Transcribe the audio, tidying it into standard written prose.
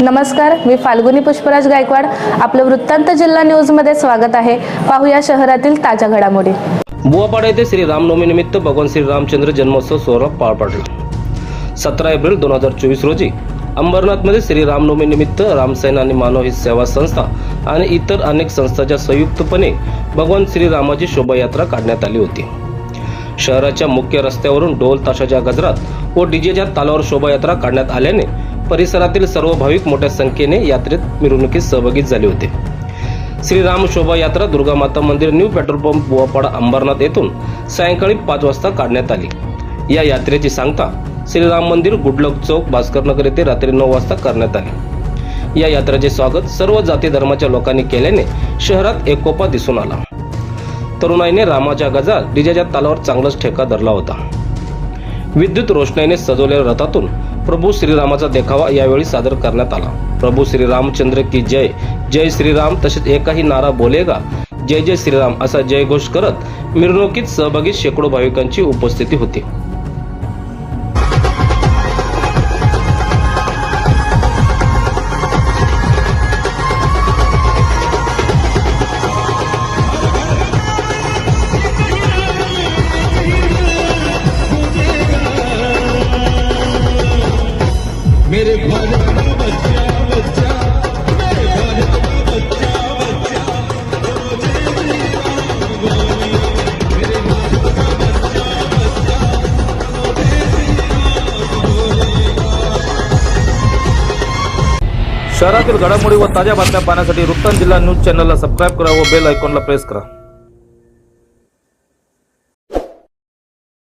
नमस्कार, मी फाल्गुनी पुष्पराज गायकवाड. आपलं वृत्तांत जिल्हा न्यूज मध्ये स्वागत आहे. पाहूया शहरातील ताज्या घडामोडी. बुवापाडा येथे श्री रामनवमी निमित्त भगवान श्री रामचंद्र जन्मोत्सव सोहळा पार पडला. 17 एप्रिल 2024 रोजी अंबरनाथमध्ये श्री रामनवमी निमित्त रामसेना आणि मानव ही सेवा संस्था आणि इतर अनेक संस्थांच्या संयुक्तपणे भगवान श्री रामाची शोभायात्रा काढण्यात आली होती. शहराच्या मुख्य रस्त्यावरून ढोल ताशाच्या गजरात व डीजेच्या तालावर शोभायात्रा काढण्यात आल्याने परिसरातील सर्व भाविक मोठ्या संख्येने यात्रेत मिरवणुकीत सहभागी झाले होते. श्रीराम शोभायात्रा दुर्गामाता मंदिर न्यू पेट्रोल पंप बुवापाडा अंबरनाथ येथून सायंकाळी 5 वाजता काढण्यात आली. या यात्रेची सांगता श्रीराम मंदिर गुडलक चौक भास्करनगर येथे रात्री 9 वाजता करण्यात आली. या यात्रेचे स्वागत सर्व जाती धर्माच्या लोकांनी केल्याने शहरात एकोपा दिसून आला. तरुणाईने रामाच्या गजरात डीजेच्या तालावर चांगलाच ठेका धरला होता. विद्युत रोषणाईने सजवलेल्या रथातून प्रभू श्रीरामाचा देखावा यावेळी सादर करण्यात आला. प्रभू श्रीरामचंद्र की जय, जय श्रीराम, तसेच एकाही नारा बोलेगा जय जय श्रीराम असा जयघोष करत मिरवणुकीत सहभागी शेकडो भाविकांची उपस्थिती होती. मेरे भारत का बच्चा बच्चा, मेरे भारत का बच्चा बच्चा, मेरे भारत का बच्चा बच्चा, शहरातील घडामोडी व ताज्या बातम्या पाहण्यासाठी वृत्तांत जिल्हा न्यूज चॅनलला सबस्क्राईब करा व बेल आयकॉनला प्रेस करा.